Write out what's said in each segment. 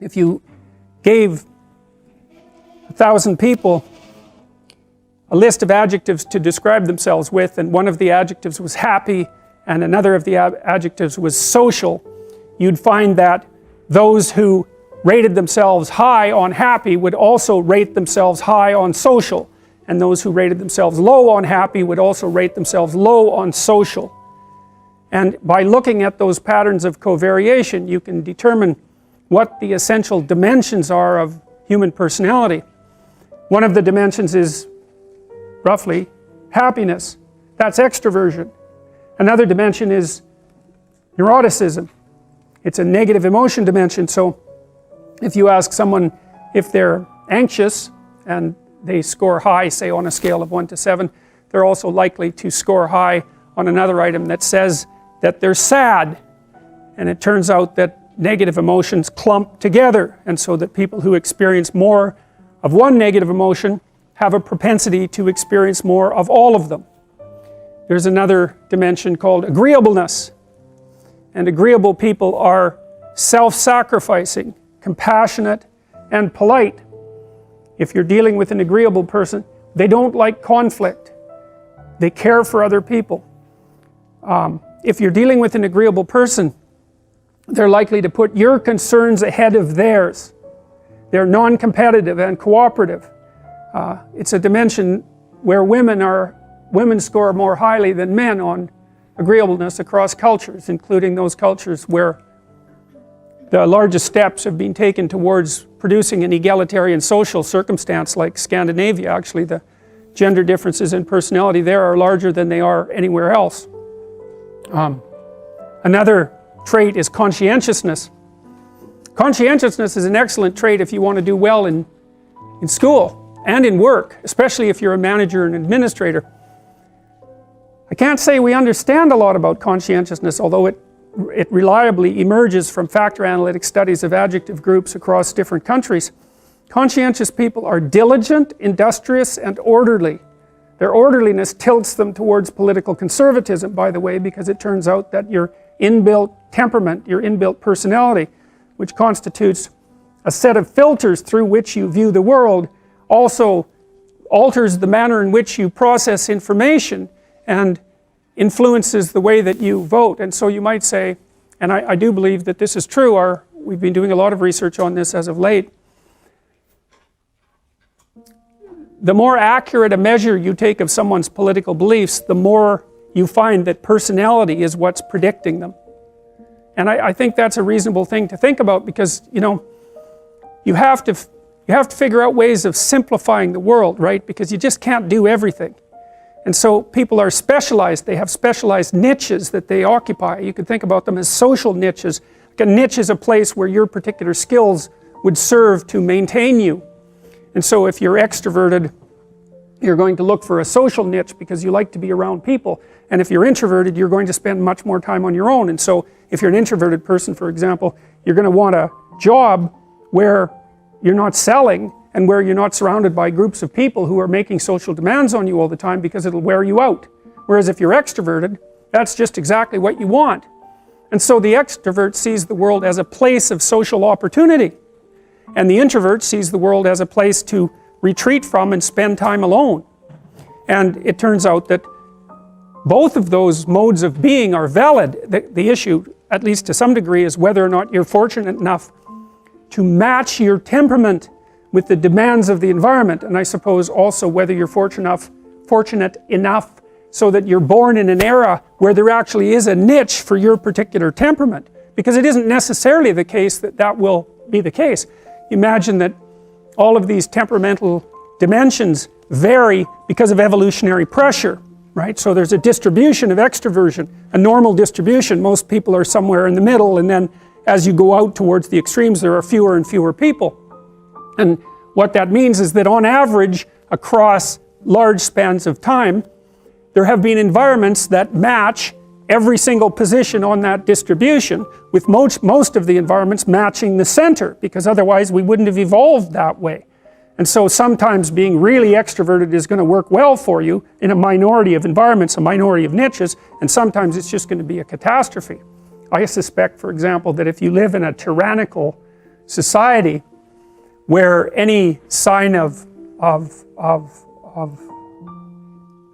If you gave 1,000 people a list of adjectives to describe themselves with, and one of the adjectives was happy and another of the adjectives was social, you'd find that those who rated themselves high on happy would also rate themselves high on social, and those who rated themselves low on happy would also rate themselves low on social. And by looking at those patterns of covariation, you can determine what the essential dimensions are of human personality. One of the dimensions is roughly happiness. That's extroversion. Another dimension is neuroticism. It's a negative emotion dimension. So if you ask someone if they're anxious and they score high, say on a scale of 1 to 7, they're also likely to score high on another item that says that they're sad. And it turns out that negative emotions clump together, and so that people who experience more of one negative emotion have a propensity to experience more of all of them. There's another dimension called agreeableness, and agreeable people are self-sacrificing, compassionate, and polite. If you're dealing with an agreeable person, they don't like conflict. They care for other people. If you're dealing with an agreeable person, they're likely to put your concerns ahead of theirs. They're non-competitive and cooperative. It's a dimension where women score more highly than men on agreeableness across cultures, including those cultures where the largest steps have been taken towards producing an egalitarian social circumstance, like Scandinavia. Actually, the gender differences in personality there are larger than they are anywhere else. Another trait is conscientiousness. Conscientiousness is an excellent trait if you want to do well in school and in work, especially if you're a manager and administrator. I can't say we understand a lot about conscientiousness, although it reliably emerges from factor analytic studies of adjective groups across different countries. Conscientious people are diligent, industrious, and orderly. Their orderliness tilts them towards political conservatism, by the way, because it turns out that your inbuilt temperament, your inbuilt personality, which constitutes a set of filters through which you view the world, also alters the manner in which you process information and influences the way that you vote. And so you might say, and I do believe that this is true, we've been doing a lot of research on this as of late, the more accurate a measure you take of someone's political beliefs, the more you find that personality is what's predicting them. And I think that's a reasonable thing to think about, because you have to figure out ways of simplifying the world, right? Because you just can't do everything. And so people are specialized. They have specialized niches that they occupy. You could think about them as social niches. Like a niche is a place where your particular skills would serve to maintain you. And so if you're extroverted, you're going to look for a social niche because you like to be around people. And if you're introverted, you're going to spend much more time on your own. And so if you're an introverted person, for example, you're going to want a job where you're not selling and where you're not surrounded by groups of people who are making social demands on you all the time, because it'll wear you out. Whereas if you're extroverted, that's just exactly what you want. And so the extrovert sees the world as a place of social opportunity, and the introvert sees the world as a place to retreat from and spend time alone. And it turns out that both of those modes of being are valid. The issue, at least to some degree, is whether or not you're fortunate enough to match your temperament with the demands of the environment, and I suppose also whether you're fortunate enough so that you're born in an era where there actually is a niche for your particular temperament, because it isn't necessarily the case that that will be the case. Imagine that all of these temperamental dimensions vary because of evolutionary pressure, right? So there's a distribution of extroversion, a normal distribution. Most people are somewhere in the middle, and then as you go out towards the extremes, there are fewer and fewer people. And what that means is that on average, across large spans of time, there have been environments that match every single position on that distribution, with most of the environments matching the center, because otherwise we wouldn't have evolved that way. And so sometimes being really extroverted is going to work well for you in a minority of environments, a minority of niches, and sometimes it's just going to be a catastrophe. I suspect, for example, that if you live in a tyrannical society where any sign of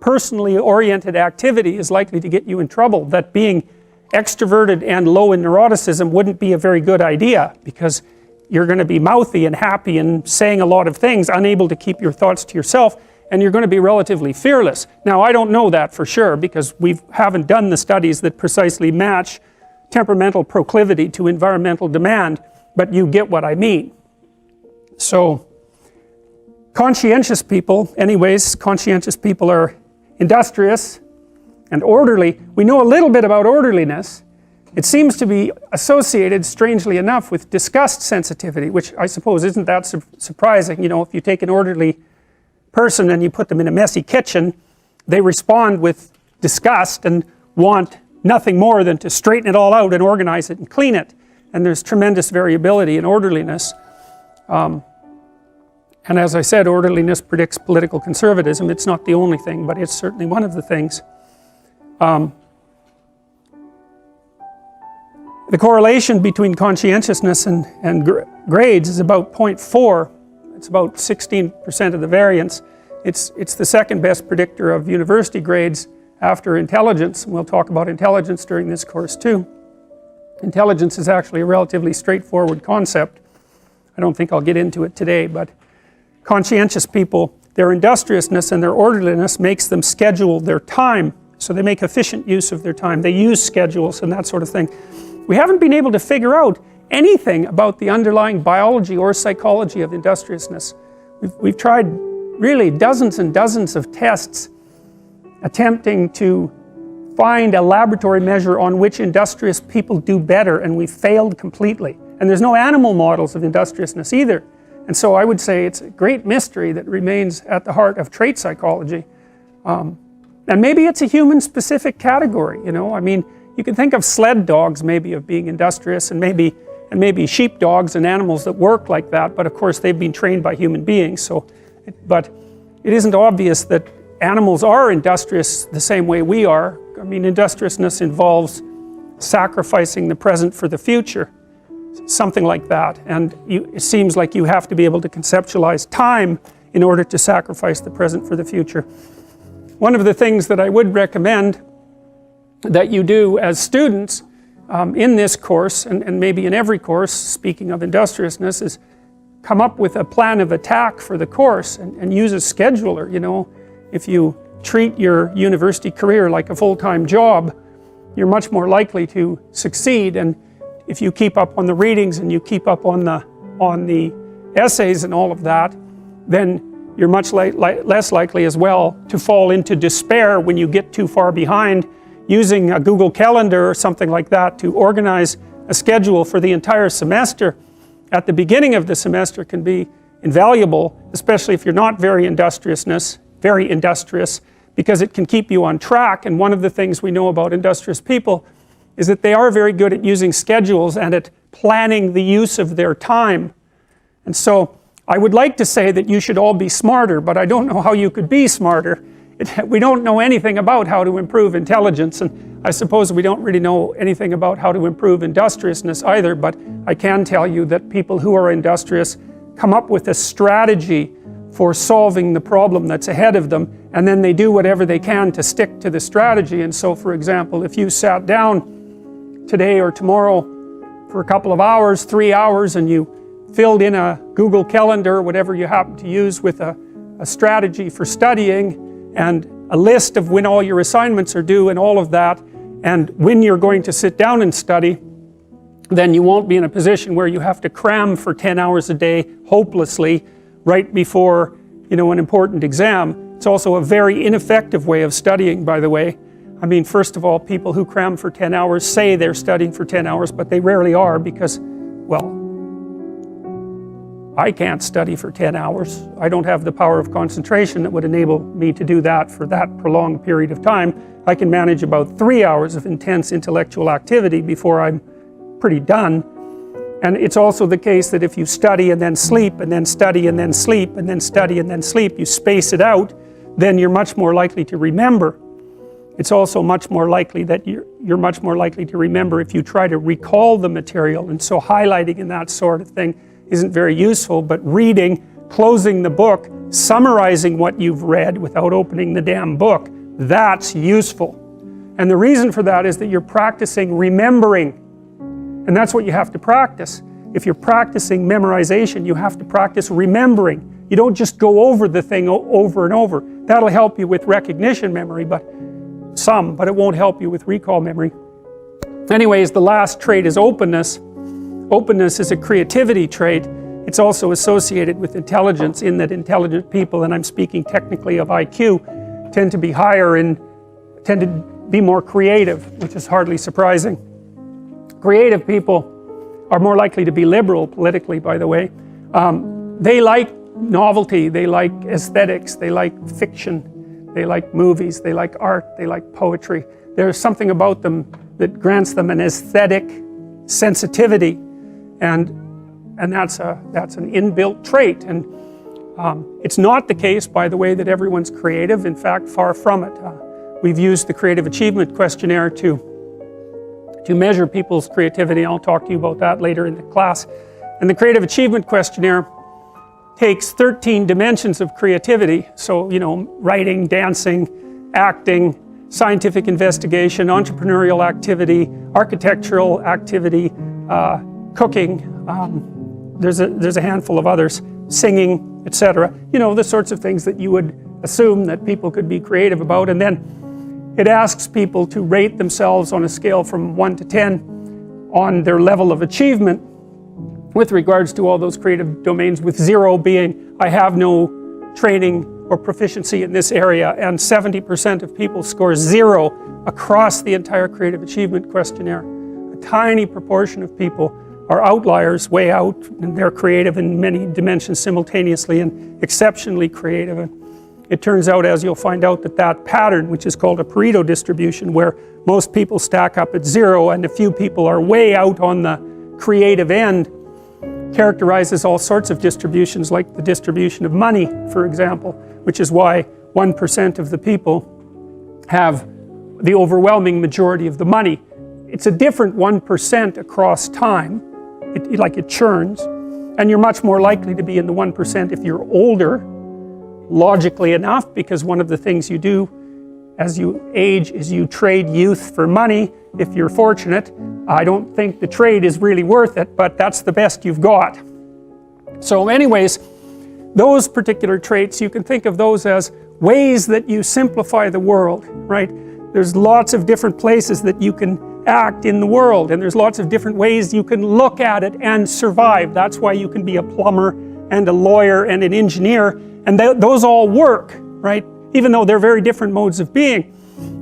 personally oriented activity is likely to get you in trouble, that being extroverted and low in neuroticism wouldn't be a very good idea, because you're going to be mouthy and happy and saying a lot of things, unable to keep your thoughts to yourself, and you're going to be relatively fearless. Now, I don't know that for sure, because we haven't done the studies that precisely match temperamental proclivity to environmental demand, but you get what I mean. So conscientious people, anyways, conscientious people are industrious and orderly. We know a little bit about orderliness. It seems to be associated, strangely enough, with disgust sensitivity, which I suppose isn't that surprising. You know, if you take an orderly person and you put them in a messy kitchen, they respond with disgust and want nothing more than to straighten it all out and organize it and clean it. And there's tremendous variability in orderliness. And as I said, orderliness predicts political conservatism. It's not the only thing, but it's certainly one of the things. The correlation between conscientiousness and grades is about 0.4. It's about 16% of the variance. It's the second best predictor of university grades after intelligence. And we'll talk about intelligence during this course too. Intelligence is actually a relatively straightforward concept. I don't think I'll get into it today, but conscientious people, their industriousness and their orderliness makes them schedule their time. So they make efficient use of their time. They use schedules and that sort of thing. We haven't been able to figure out anything about the underlying biology or psychology of industriousness. We've tried really dozens and dozens of tests attempting to find a laboratory measure on which industrious people do better, and we've failed completely. And there's no animal models of industriousness either. And so I would say it's a great mystery that remains at the heart of trait psychology. And maybe it's a human specific category, you know. I mean, you can think of sled dogs maybe of being industrious, and maybe sheepdogs and animals that work like that, but of course they've been trained by human beings. So, but it isn't obvious that animals are industrious the same way we are. I mean, industriousness involves sacrificing the present for the future, something like that. And it seems like you have to be able to conceptualize time in order to sacrifice the present for the future. One of the things that I would recommend that you do as students in this course, and maybe in every course, speaking of industriousness, is come up with a plan of attack for the course and use a scheduler. You know, if you treat your university career like a full-time job, you're much more likely to succeed. And if you keep up on the readings and you keep up on the essays and all of that, then you're much less likely as well to fall into despair when you get too far behind. Using a Google Calendar or something like that to organize a schedule for the entire semester at the beginning of the semester can be invaluable, especially if you're not very industrious, because it can keep you on track. And one of the things we know about industrious people is that they are very good at using schedules and at planning the use of their time. And so I would like to say that you should all be smarter, but I don't know how you could be smarter. We don't know anything about how to improve intelligence, and I suppose we don't really know anything about how to improve industriousness either, but I can tell you that people who are industrious come up with a strategy for solving the problem that's ahead of them, and then they do whatever they can to stick to the strategy. And so, for example, if you sat down today or tomorrow for a couple of hours, 3 hours, and you filled in a Google Calendar, whatever you happen to use, with a strategy for studying, and a list of when all your assignments are due and all of that, and when you're going to sit down and study, then you won't be in a position where you have to cram for 10 hours a day hopelessly right before, you know, an important exam. It's also a very ineffective way of studying, by the way. I mean, first of all, people who cram for 10 hours say they're studying for 10 hours, but they rarely are because, well, I can't study for 10 hours. I don't have the power of concentration that would enable me to do that for that prolonged period of time. I can manage about 3 hours of intense intellectual activity before I'm pretty done. And it's also the case that if you study and then sleep and then study and then sleep and then study and then sleep, you space it out, then you're much more likely to remember. it's also much more likely that you're much more likely to remember if you try to recall the material, and so highlighting and that sort of thing isn't very useful, but reading, closing the book, summarizing what you've read without opening the damn book, that's useful. And the reason for that is that you're practicing remembering, and that's what you have to practice. If you're practicing memorization, you have to practice remembering. You don't just go over the thing over and over. That'll help you with recognition memory, but it won't help you with recall memory. Anyways, the last trait is openness. Openness is a creativity trait. It's also associated with intelligence, in that intelligent people, and I'm speaking technically of IQ, tend to be higher and tend to be more creative, which is hardly surprising. Creative people are more likely to be liberal politically, by the way. They like novelty, they like aesthetics, they like fiction, they like movies, they like art, they like poetry. There's something about them that grants them an aesthetic sensitivity, and that's an inbuilt trait. And it's not the case, by the way, that everyone's creative. In fact, far from it. We've used the Creative Achievement Questionnaire to measure people's creativity. I'll talk to you about that later in the class. And the Creative Achievement Questionnaire takes 13 dimensions of creativity. So, writing, dancing, acting, scientific investigation, entrepreneurial activity, architectural activity, cooking, there's a handful of others, singing, etc. The sorts of things that you would assume that people could be creative about. And then it asks people to rate themselves on a scale from 1 to 10 on their level of achievement with regards to all those creative domains, with 0 being, I have no training or proficiency in this area, and 70% of people score 0 across the entire Creative Achievement Questionnaire. A tiny proportion of people are outliers, way out, and they're creative in many dimensions simultaneously and exceptionally creative. And it turns out, as you'll find out, that pattern, which is called a Pareto distribution, where most people stack up at 0 and a few people are way out on the creative end, characterizes all sorts of distributions, like the distribution of money, for example, which is why 1% of the people have the overwhelming majority of the money. It's a different 1% across time. It churns, and you're much more likely to be in the 1% if you're older, logically enough, because one of the things you do as you age is you trade youth for money, if you're fortunate. I don't think the trade is really worth it, but that's the best you've got. So anyways, those particular traits, you can think of those as ways that you simplify the world, right? There's lots of different places that you can act in the world, and there's lots of different ways you can look at it and survive. That's why you can be a plumber and a lawyer and an engineer, and those all work, right? Even though they're very different modes of being.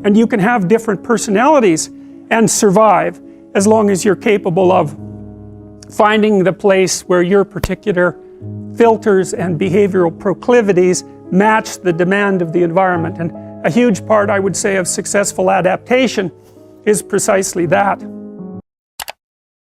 And you can have different personalities and survive, as long as you're capable of finding the place where your particular filters and behavioral proclivities match the demand of the environment. And a huge part, I would say, of successful adaptation is precisely that.